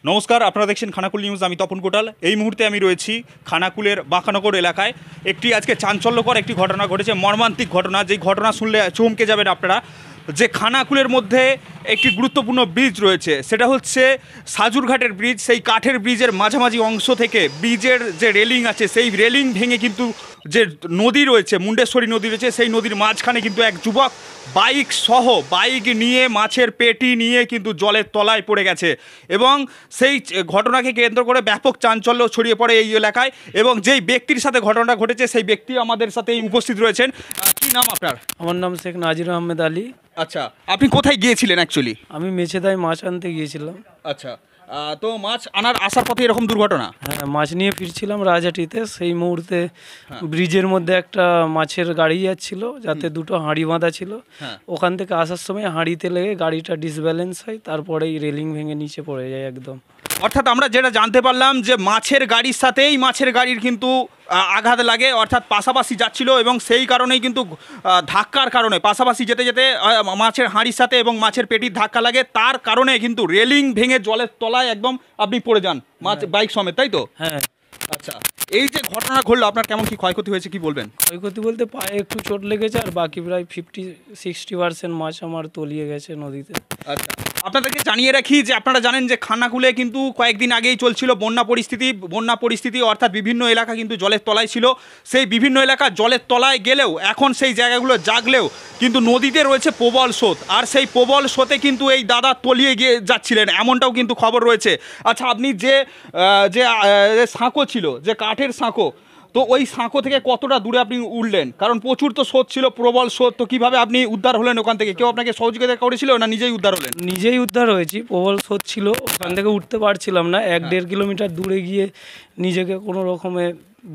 নমস্কার, আপনারা দেখছেন খানাকুল নিউজ। আমি তপন কোটাল। এই মুহূর্তে আমি রয়েছি খানাকুলের বাঁকানগর এলাকায়। আজকে চাঞ্চল্যকর একটি ঘটনা ঘটেছে, মর্মান্তিক ঘটনা। যেই ঘটনা শুনলে চমকে যাবেন আপনারা। যে খানাকুলের মধ্যে একটি গুরুত্বপূর্ণ ব্রিজ রয়েছে, সেটা হচ্ছে সাজুরঘাটের ব্রিজ। সেই কাঠের ব্রিজের মাঝামাঝি অংশ থেকে ব্রিজের যে রেলিং আছে, সেই রেলিং ভেঙে কিন্তু যে নদী রয়েছে, মুন্ডেশ্বরী নদী রয়েছে, সেই নদীর মাঝখানে কিন্তু এক যুবক বাইক নিয়ে মাছের পেটি নিয়ে কিন্তু জলের তলায় পড়ে গেছে। এবং সেই ঘটনাকে কেন্দ্র করে ব্যাপক চাঞ্চল্য ছড়িয়ে পড়ে এই এলাকায়। এবং যেই ব্যক্তির সাথে ঘটনাটা ঘটেছে, সেই ব্যক্তি আমাদের সাথে উপস্থিত রয়েছেন। কি নাম আপনার? আমার নাম শেখ নাজির আহমেদ আলী। আচ্ছা, আপনি কোথায় গিয়েছিলেন অ্যাকচুয়ালি? আমি মেছেদায় মাছ আনতে গিয়েছিলাম। আচ্ছা, তো মাছ আসার পথে এরকম দুর্ঘটনা? হ্যাঁ, মাছ নিয়ে ফিরছিলাম রাজহাটিতে। সেই মুহূর্তে ব্রিজের মধ্যে একটা মাছের গাড়ি যাচ্ছিল, যাতে দুটো হাঁড়ি বাঁধা ছিল। ওখান থেকে আসার সময় হাঁড়িতে লেগে গাড়িটা ডিসব্যালেন্স হয়, তারপরেই রেলিং ভেঙে নিচে পড়ে যায় একদম। অর্থাৎ আমরা যেটা জানতে পারলাম যে মাছের গাড়ির সাথেই মাছের গাড়ির কিন্তু আঘাত লাগে, অর্থাৎ পাশাপাশি যাচ্ছিল এবং সেই কারণেই কিন্তু ধাক্কার কারণে পাশাপাশি যেতে যেতে মাছের হাঁড়ির সাথে এবং মাছের পেটির ধাক্কা লাগে। তার কারণে কিন্তু রেলিং ভেঙে জলের তলায় একদম আপনি পড়ে যান, মাছ বাইক সমেত, তাই তো? হ্যাঁ। আচ্ছা, এই যে ঘটনা ঘটলো, আপনার কেমন কি ক্ষয়ক্ষতি হয়েছে কি বলবেন? ক্ষয়ক্ষতি বলতে পায়ে একটু চোট লেগেছে, আর বাকি প্রায় 50-60% মাছ আমার তলিয়ে গেছে নদীতে। আচ্ছা, আপনাদেরকে জানিয়ে রাখি যে আপনারা জানেন যে খানাকুলে কিন্তু কয়েকদিন আগেই চলছিল বন্যা পরিস্থিতি, অর্থাৎ বিভিন্ন এলাকা কিন্তু জলের তলায় ছিল। সেই বিভিন্ন এলাকা জলের তলায় গেলেও এখন সেই জায়গাগুলো জাগলেও কিন্তু নদীতে রয়েছে প্রবল স্রোত, আর সেই প্রবল স্রোতে কিন্তু এই দাদা তলিয়ে গিয়ে যাচ্ছিলেন, এমনটাও কিন্তু খবর রয়েছে। আচ্ছা, আপনি যে সাঁকো ছিল, যে কাঠের সাঁকো, তো ওই সাঁকো থেকে কতটা দূরে আপনি উঠলেন? কারণ প্রচুর তো স্রোত ছিল, প্রবল স্রোত, তো কিভাবে আপনি উদ্ধার হলেন ওখান থেকে? কেউ আপনাকে সহযোগিতা করেছিল না নিজেই উদ্ধার হলেন? নিজেই উদ্ধার হয়েছি। প্রবল স্রোত ছিল, ওখান থেকে উঠতে পারছিলাম না। 1-1.5 কিলোমিটার দূরে গিয়ে নিজেকে কোনো রকমে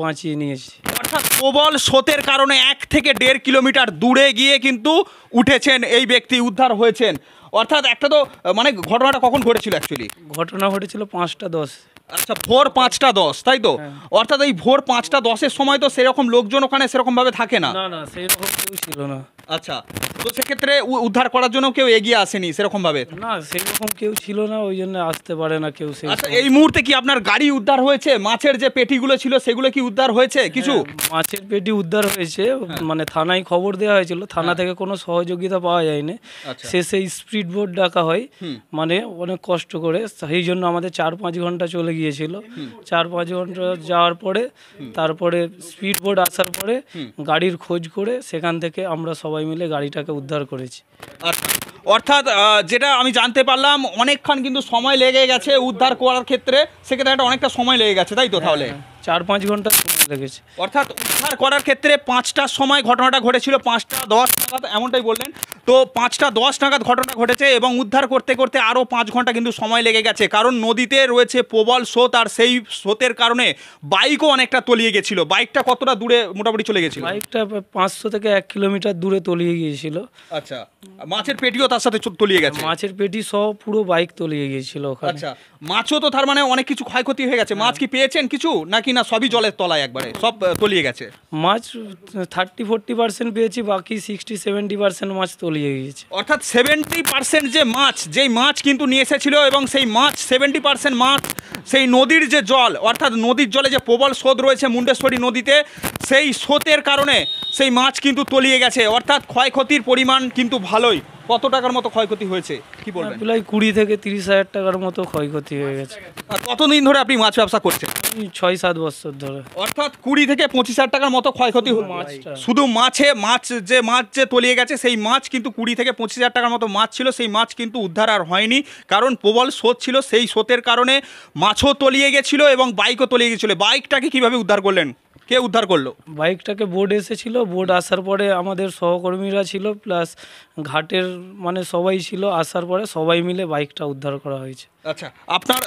বাঁচিয়ে নিয়েছি। অর্থাৎ প্রবল স্রোতের কারণে 1 থেকে 1.5 কিলোমিটার দূরে গিয়ে কিন্তু উঠেছেন এই ব্যক্তি, উদ্ধার হয়েছেন। অর্থাৎ একটা তো মানে ঘটনাটা কখন ঘটেছিল অ্যাকচুয়ালি? ঘটনা ঘটেছিল 5টা 10। আচ্ছা, ভোর 5টা 10, তাই তো? অর্থাৎ এই ভোর 5টা 10-এর সময় তো সেরকম লোকজন ওখানে সেরকমভাবে থাকে না। না, সেরকম কেউ ছিল না। আচ্ছা, তো সেক্ষেত্রে উদ্ধার করার জন্য কেউ এগিয়ে আসেনি সেরকমভাবে? না, সেরকম কেউ ছিল না, ওই জন্য আসতে পারে না কেউ। আচ্ছা, এই মুহূর্তে কি আপনার গাড়ি উদ্ধার হয়েছে? মাছের যে পেটিগুলো ছিল সেগুলো কি উদ্ধার হয়েছে কিছু? মাছের পেটি উদ্ধার হয়েছে, মানে থানায় খবর দেওয়া হয়েছিল, থানা থেকে কোনো সহযোগিতা পাওয়া যায়নি। শেষে স্পিড বোট ডাকা হয়, মানে অনেক কষ্ট করে। সেই জন্য আমাদের 4-5 ঘন্টা চলে গিয়েছিল। 4-5 ঘন্টা যাওয়ার পরে তারপরে স্পিড বোট আসার পরে গাড়ির খোঁজ করে সেখান থেকে আমরা সবাই মিলে গাড়িটাকে উদ্ধার করেছি। আচ্ছা, অর্থাৎ যেটা আমি জানতে পারলাম, অনেকক্ষণ কিন্তু সময় লেগে গেছে উদ্ধার করার ক্ষেত্রে। সেক্ষেত্রে একটা অনেকটা সময় লেগে গেছে, তাই তো? তাহলে 4-5 ঘন্টা সময় লেগেছে। অর্থাৎ উদ্ধার করার ক্ষেত্রে 5টার সময় ঘটনাটা ঘটেছিল, 5টা 10 নাগাদ এমনটাই বললেন। তো 5টা 10 নাগাদ ঘটনা ঘটেছে এবং উদ্ধার করতে করতে আরও 5 ঘন্টা কিন্তু সময় লেগে গেছে, কারণ নদীতে রয়েছে প্রবল স্রোত, আর সেই স্রোতের কারণে বাইকও অনেকটা তলিয়ে গেছিল। বাইকটা কতটা দূরে মোটামুটি চলে গেছিল? বাইকটা 500 থেকে 1 কিলোমিটার দূরে তলিয়ে গিয়েছিল। আচ্ছা, মাছের পেটিও তার সাথে তলিয়ে গেছে? মাছের পেটি সহ পুরো বাইক তলিয়ে গিয়েছিল ওখানে। আচ্ছা, মাছও তো তার মানে অনেক কিছু ক্ষয়ক্ষতি হয়ে গেছে। মাছ কি পেয়েছেন কিছু, নাকি না সবই জলের তলায় একবারে সব তলিয়ে গেছে? মাছ 30-40% পেয়েছি, বাকি 60-70% মাছ তলিয়ে গিয়েছে। অর্থাৎ 70% যে মাছ, যেই মাছ কিন্তু নিয়ে এসেছিল, এবং সেই মাছ 70% মাছ সেই নদীর যে জল, অর্থাৎ নদীর জলে যে প্রবল স্রোত রয়েছে মুন্ডেশ্বরী নদীতে, সেই স্রোতের কারণে সেই মাছ কিন্তু তলিয়ে গেছে। অর্থাৎ ক্ষয়ক্ষতির পরিমাণ কিন্তু ভালোই। কত টাকার মতো ক্ষয়ক্ষতি হয়েছে কি বলবেন? প্রায় 20 থেকে 30 হাজার টাকার মতো ক্ষয়ক্ষতি হয়ে গেছে। আর কতদিন ধরে আপনি মাছ ব্যবসা করছেন? 6-7 বছর ধরে। অর্থাৎ 20 থেকে 25 হাজার টাকার মতো ক্ষয়ক্ষতি শুধু মাছ যে তলিয়ে গেছে, সেই মাছ কিন্তু 20 থেকে 25 হাজার টাকার মতো মাছ ছিল। সেই মাছ কিন্তু উদ্ধার আর হয়নি, কারণ প্রবল স্রোত ছিল। সেই স্রোতের কারণে মাছও তলিয়ে গেছিল এবং বাইকও তলিয়ে গেছিল। বাইকটাকে কিভাবে উদ্ধার করলেন? কে উদ্ধার করলো? বাইকটাকে বোট এসেছিল, বোট আসার পরে আমাদের সহকর্মীরা ছিল, প্লাস ঘাটের মানে সবাই ছিল। আসার পরে সবাই মিলে বাইকটা উদ্ধার করা হয়েছে। আচ্ছা, আপনার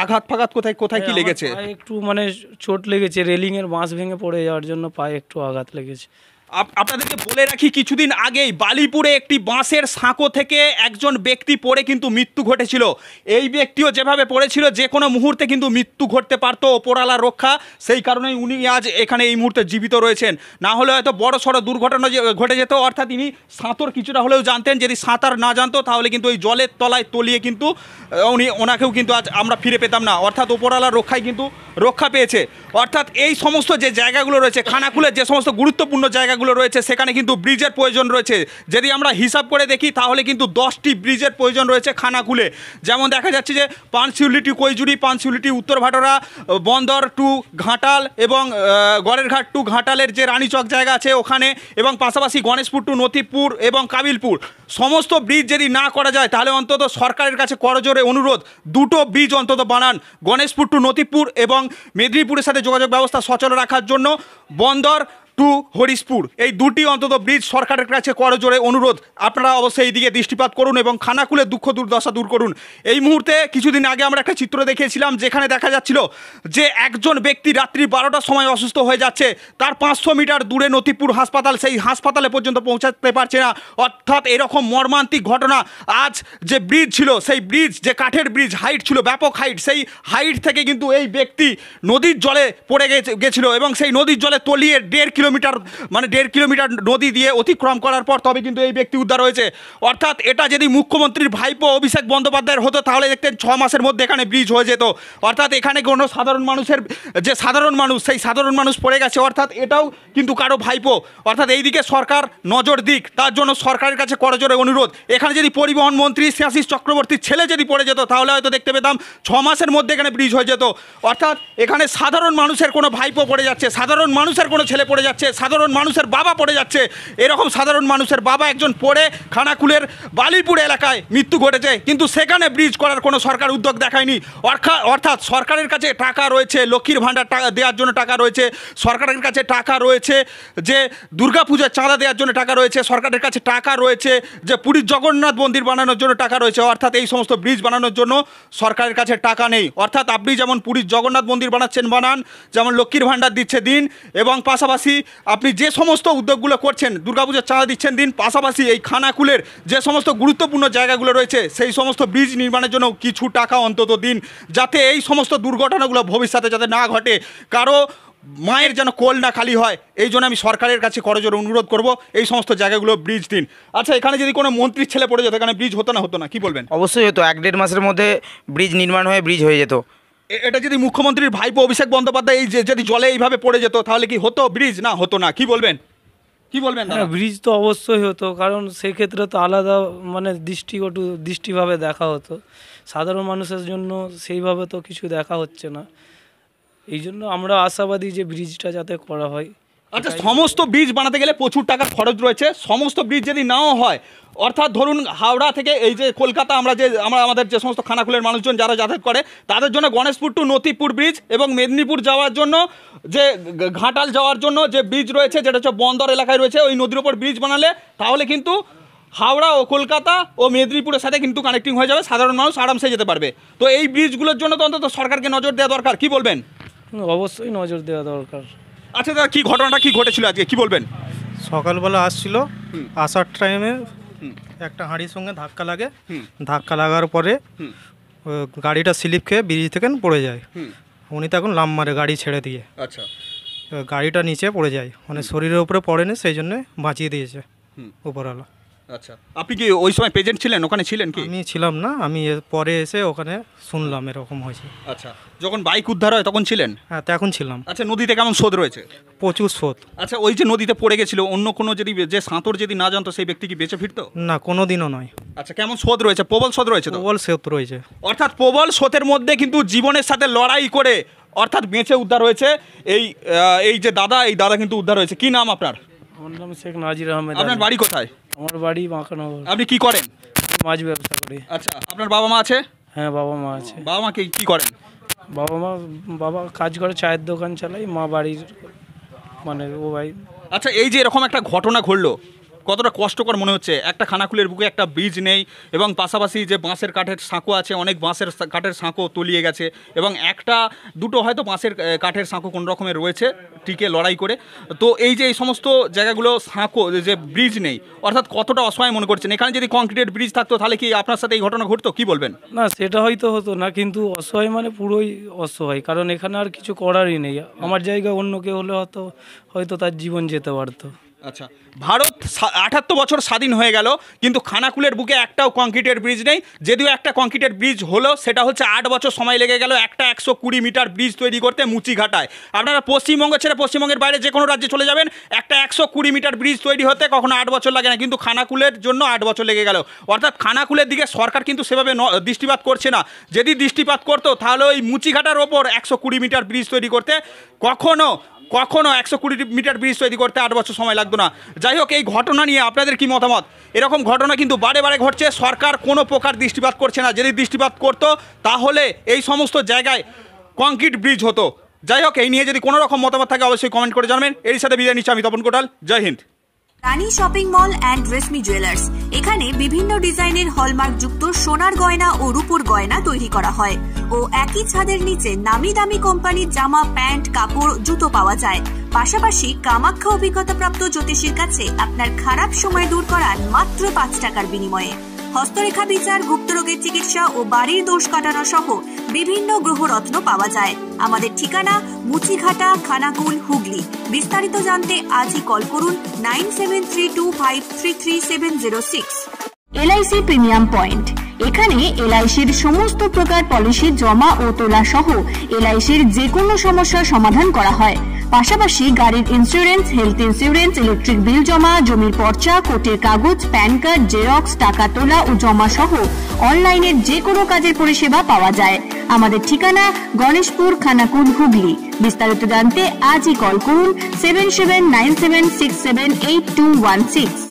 আঘাত ফাঘাত কোথায় কি লেগেছে? পায়ে একটু মানে চোট লেগেছে, রেলিংয়ের বাঁশ ভেঙে পড়ে যাওয়ার জন্য পায়ে একটু আঘাত লেগেছে। আপনাদেরকে বলে রাখি, কিছুদিন আগেই বালিপুরে একটি বাঁশের সাঁকো থেকে একজন ব্যক্তি পড়ে কিন্তু মৃত্যু ঘটেছিল। এই ব্যক্তিও যেভাবে পড়েছিল যে কোনো মুহূর্তে কিন্তু মৃত্যু ঘটতে পারতো, ওপরওয়ালার রক্ষা, সেই কারণেই উনি আজ এখানে এই মুহূর্তে জীবিত রয়েছেন। না হলে হয়তো বড় সড়ো দুর্ঘটনা ঘটে যেত। অর্থাৎ তিনি সাঁতার কিছুটা হলেও জানতেন, যদি সাঁতার না জানতো তাহলে কিন্তু ওই জলের তলায় তলিয়ে কিন্তু ওনাকেও কিন্তু আজ আমরা ফিরে পেতাম না। অর্থাৎ ওপরওয়ালার রক্ষায় কিন্তু রক্ষা পেয়েছে। অর্থাৎ এই সমস্ত যে জায়গাগুলো রয়েছে, খানাকুলের যে সমস্ত গুরুত্বপূর্ণ জায়গাগুলো রয়েছে, সেখানে কিন্তু ব্রিজের প্রয়োজন রয়েছে। যদি আমরা হিসাব করে দেখি তাহলে কিন্তু 10টি ব্রিজের প্রয়োজন রয়েছে খানাকুলে। যেমন দেখা যাচ্ছে যে পানশিউলি টু কৈজুরি, পানশিউলি টু উত্তর ভাটরা, বন্দর টু ঘাটাল এবং গড়েরঘাট টু ঘাটালের যে রানীচক জায়গা আছে ওখানে, এবং পাশাপাশি গণেশপুর টু নথিপুর এবং কাবিলপুর, সমস্ত ব্রিজ যদি না করা যায় তাহলে অন্তত সরকারের কাছে করজোরে অনুরোধ, দুটো ব্রিজ অন্তত বানান, গণেশপুর টু নথিপুর এবং মেদিনীপুরের সাথে যোগাযোগ ব্যবস্থা সচল রাখার জন্য বন্দর টু হরিশপুর, এই দুটি অন্তত ব্রিজ সরকারের কাছে করজোরে অনুরোধ। আপনারা অবশ্যই এই দিকে দৃষ্টিপাত করুন এবং খানাকুলের দুঃখ দুর্দশা দূর করুন। এই মুহূর্তে কিছুদিন আগে আমরা একটা চিত্র দেখিয়েছিলাম যেখানে দেখা যাচ্ছিল যে একজন ব্যক্তি রাত্রি 12টার সময় অসুস্থ হয়ে যাচ্ছে, তার 500 মিটার দূরে নথিপুর হাসপাতাল, সেই হাসপাতালে পর্যন্ত পৌঁছাতে পারছে না। অর্থাৎ এরকম মর্মান্তিক ঘটনা। আজ যে ব্রিজ ছিল, সেই ব্রিজ যে কাঠের ব্রিজ, হাইট ছিল ব্যাপক হাইট, সেই হাইট থেকে কিন্তু এই ব্যক্তি নদীর জলে পড়ে গেছিল এবং সেই নদীর জলে তলিয়ে 1.5 কিলোমিটার নদী দিয়ে অতিক্রম করার পর তবে কিন্তু এই ব্যক্তি উদ্ধার হয়েছে। অর্থাৎ এটা যদি মুখ্যমন্ত্রীর ভাইপো অভিষেক বন্দ্যোপাধ্যায়ের হতো তাহলে দেখতেন 6 মাসের মধ্যে এখানে ব্রিজ হয়ে যেত। অর্থাৎ এখানে কোনো সাধারণ মানুষের যে সাধারণ মানুষ, সেই সাধারণ মানুষ পড়ে গেছে। অর্থাৎ এটাও কিন্তু কারো ভাইপো। অর্থাৎ এই দিকে সরকার নজর দিক, তার জন্য সরকারের কাছে করজোরে অনুরোধ। এখানে যদি পরিবহন মন্ত্রী শ্রেয়াশিস চক্রবর্তীর ছেলে যদি পড়ে যেত তাহলে হয়তো দেখতে পেতাম 6 মাসের মধ্যে এখানে ব্রিজ হয়ে যেত। অর্থাৎ এখানে সাধারণ মানুষের কোনো ভাইপো পড়ে যাচ্ছে, সাধারণ মানুষের কোনো ছেলে পড়ে যাচ্ছে, সাধারণ মানুষের বাবা পড়ে যাচ্ছে। এরকম সাধারণ মানুষের বাবা একজন পড়ে খানাকুলের বালিপুর এলাকায় মৃত্যু ঘটেছে, কিন্তু সেখানে ব্রিজ করার কোনো সরকার উদ্যোগ দেখায়নি। অর্থাৎ সরকারের কাছে টাকা রয়েছে, লক্ষ্মীর ভাণ্ডার টাকা দেওয়ার জন্য টাকা রয়েছে, সরকারের কাছে টাকা রয়েছে যে দুর্গাপূজার চাঁদা দেওয়ার জন্য টাকা রয়েছে, সরকারের কাছে টাকা রয়েছে যে পুরীর জগন্নাথ মন্দির বানানোর জন্য টাকা রয়েছে। অর্থাৎ এই সমস্ত ব্রিজ বানানোর জন্য সরকারের কাছে টাকা নেই। অর্থাৎ আপনি যেমন পুরীর জগন্নাথ মন্দির বানাচ্ছেন বানান, যেমন লক্ষ্মীর ভাণ্ডার দিচ্ছে দিন, এবং পাশাপাশি আপনি যে সমস্ত উদ্যোগগুলো করছেন, দুর্গাপূজার চাঁদা দিচ্ছেন দিন, পাশাপাশি এই খানাকুলের যে সমস্ত গুরুত্বপূর্ণ জায়গাগুলো রয়েছে সেই সমস্ত ব্রিজ নির্মাণের জন্য কিছু টাকা অন্তত দিন, যাতে এই সমস্ত দুর্ঘটনাগুলো ভবিষ্যতে যাতে না ঘটে, কারো মায়ের যেন কোল না খালি হয়। এই জন্য আমি সরকারের কাছে করজোরে অনুরোধ করব এই সমস্ত জায়গাগুলো ব্রিজ দিন। আচ্ছা, এখানে যদি কোনো মন্ত্রীর ছেলে পড়ে যেত এখানে ব্রিজ হতো না কি বলবেন? অবশ্যই হতো, 1-1.5 মাসের মধ্যে ব্রিজ নির্মাণ হয়ে ব্রিজ হয়ে যেত। এটা যদি মুখ্যমন্ত্রীর ভাইপো অভিষেক বন্দ্যোপাধ্যায় এই যে যদি জলে এইভাবে পড়ে যেত তাহলে কি হতো ব্রিজ? না, হতো না। কি বলবেন? হ্যাঁ, ব্রিজ তো অবশ্যই হতো, কারণ সেক্ষেত্রে তো আলাদা মানে দৃষ্টিভাবে দেখা হতো। সাধারণ মানুষের জন্য সেইভাবে তো কিছু দেখা হচ্ছে না, এই জন্য আমরা আশাবাদী যে ব্রিজটা যাতে করা হয়। আচ্ছা, সমস্ত ব্রিজ বানাতে গেলে প্রচুর টাকার খরচ রয়েছে। সমস্ত ব্রিজ যদি নাও হয়, অর্থাৎ ধরুন হাওড়া থেকে এই যে কলকাতা আমাদের যে সমস্ত খানাকুলের মানুষজন যারা যাতায়াত করে তাদের জন্য গণেশপুর টু নথিপুর ব্রিজ এবং মেদিনীপুর যাওয়ার জন্য যে ঘাটাল যাওয়ার জন্য যে ব্রিজ রয়েছে, যেটা হচ্ছে বন্দর এলাকায় রয়েছে, ওই নদীর ওপর ব্রিজ বানালে তাহলে কিন্তু হাওড়া ও কলকাতা ও মেদিনীপুরের সাথে কিন্তু কানেক্টিং হয়ে যাবে, সাধারণ মানুষ আরামসে যেতে পারবে। তো এই ব্রিজগুলোর জন্য তো অন্তত সরকারকে নজর দেওয়া দরকার। কি বলবেন? অবশ্যই নজর দেওয়া দরকার। আচ্ছা দাদা, ঘটনাটা কি ঘটেছিল আজকে, কি বলবেন? সকালবেলা আসছিল, আসার টাইমে একটা হাঁড়ির সঙ্গে ধাক্কা লাগে। ধাক্কা লাগার পরে গাড়িটা স্লিপ খেয়ে ব্রিজ থেকে পড়ে যায়। উনি তখন লাম মারে গাড়ি ছেড়ে দিয়ে। আচ্ছা, গাড়িটা নিচে পড়ে যায়, মানে শরীরের উপরে পড়েনি, সেই জন্য বাঁচিয়ে দিয়েছে উপরওয়ালা। আচ্ছা, আপনি কি ওই সময় প্রেজেন্ট ছিলেন, ওখানে ছিলেন কি? আমি ছিলাম না, আমি পরে এসে ওখানে শুনলাম এরকম হয়েছে। আচ্ছা, যখন বাইক উদ্ধার হয় তখন ছিলেন? হ্যাঁ, তখন ছিলাম। আচ্ছা, নদীতে কেমন স্রোত রয়েছে? প্রচুর স্রোত। আচ্ছা, ওই যে নদীতে পড়ে গেছিল, অন্য কোনো যে সাঁতর যদি না জানতো সেই ব্যক্তি কি বেঁচে ফিরতো? না, কোনো দিনও নয়। আচ্ছা, কেমন স্রোত রয়েছে? প্রবল স্রোত রয়েছে তো? প্রবল স্রোত রয়েছে। অর্থাৎ প্রবল স্রোতের মধ্যে কিন্তু জীবনের সাথে লড়াই করে অর্থাৎ বেঁচে উদ্ধার হয়েছে এই যে দাদা, এই দাদা কিন্তু উদ্ধার হয়েছে। কি নাম আপনার? আমার নাম শেখ নাজির আহমেদ। আপনার বাড়ি কোথায়? আমার বাড়ি বাঁকানগর। আপনি কি করেন? মাছ ব্যবসা করি। আচ্ছা, আপনার বাবা মা আছে? হ্যাঁ, বাবা মা আছে। বাবা মা কি করেন? বাবা কাজ করে, চায়ের দোকান চালাই, মা বাড়ির মানে ও ভাই। আচ্ছা, এই যে এরকম একটা ঘটনা ঘটলো, কতটা কষ্টকর মনে হচ্ছে? একটা খানাকুলের বুকে একটা ব্রিজ নেই এবং পাশাপাশি যে বাঁশের কাঠের সাঁকো আছে, অনেক বাঁশের কাঠের সাঁকো তলিয়ে গেছে এবং একটা দুটো হয়তো বাঁশের কাঠের সাঁকো কোনো রকমের রয়েছে টিকে লড়াই করে। তো এই যে এই সমস্ত জায়গাগুলো সাঁকো যে ব্রিজ নেই, অর্থাৎ কতটা অসহায় মনে করছেন? এখানে যদি কংক্রিটের ব্রিজ থাকতো তাহলে কি আপনার সাথে এই ঘটনা ঘটতো, কি বলবেন? না, সেটা হয়তো হতো না, কিন্তু অসহায় মানে পুরোই অসহায়, কারণ এখানে আর কিছু করারই নেই। আমার জায়গায় অন্য কেউ হলে হয়তো তার জীবন যেতে পারতো। আচ্ছা, ভারত ৭৮ বছর স্বাধীন হয়ে গেল, কিন্তু খানাকুলের বুকে একটাও কংক্রিটের ব্রিজ নেই। যদিও একটা কংক্রিটের ব্রিজ হলো, সেটা হচ্ছে ৮ বছর সময় লেগে গেল একটা ১২০ মিটার ব্রিজ তৈরি করতে মুচিঘাটায়। আপনারা পশ্চিমবঙ্গ ছেড়ে পশ্চিমবঙ্গের বাইরে যে কোনো রাজ্যে চলে যাবেন, একটা ১২০ মিটার ব্রিজ তৈরি হতে কখনো ৮ বছর লাগে না, কিন্তু খানাকুলের জন্য ৮ বছর লেগে গেল। অর্থাৎ খানাকুলের দিকে সরকার কিন্তু সেভাবে দৃষ্টিপাত করছে না। যদি দৃষ্টিপাত করতো তাহলে ওই মুচিঘাটার ওপর ১২০ মিটার ব্রিজ তৈরি করতে কখনো ১২০ মিটার ব্রিজ তৈরি করতে ৮ বছর সময় লাগতো না। যাই হোক, এই ঘটনা নিয়ে আপনাদের কি মতামত? এরকম ঘটনা কিন্তু বারে বারে ঘটছে, সরকার কোনো প্রকার দৃষ্টিপাত করছে না। যদি দৃষ্টিপাত করতো তাহলে এই সমস্ত জায়গায় কংক্রিট ব্রিজ হতো। যাই হোক, এই নিয়ে যদি কোনো রকম মতামত থাকে অবশ্যই কমেন্ট করে জানাবেন। এর সাথে বিদায় নিচ্ছি আমি তপন কোটাল। জয় হিন্দ। Rani shopping mall and Reshmi jewellers, এখানে বিভিন্ন ডিজাইনের হলমার্ক যুক্ত সোনার গয়না ও রূপোর গয়না তৈরি করা হয় ও একই ছাদের নিচে নামি দামি কোম্পানির জামা, প্যান্ট, কাপড়, জুতো পাওয়া যায়। পাশাপাশি কামাখ্যা অভিজ্ঞতাপ্রাপ্ত জ্যোতিষীর কাছে আপনার খারাপ সময় দূর করান মাত্র ৫ টাকার বিনিময়ে। হস্তরেখা বিচার, গুপ্তরোগের চিকিৎসা ও বাড়ির দোষ কাটানো সহ বিভিন্ন গ্রহরত্ন পাওয়া যায়। আমাদের ঠিকানা মুচিঘাটা, খানাকুল, হুগলি। বিস্তারিত জানতে আজই কল করুন 9732533706। এলআইসি প্রিমিয়াম পয়েন্ট, এখানে এলআইসির সমস্ত প্রকার পলিসি জমা ও তোলা সহ এলআইসির যে কোনো সমস্যার সমাধান করা হয়। পাশাপাশি গাড়ির insurance, health insurance, electric bill জমা, জমির পর্চা, কোর্টের কাগজ, প্যান কার্ড, জেরক্স, টাকা তোলা ও জমা সহ অনলাইনের যে কোনো কাজের পরিষেবা পাওয়া যায়। আমাদের ঠিকানা গণেশপুর, খানাকুল, হুগলি। বিস্তারিত জানতে আজই কল করুন 7797678216।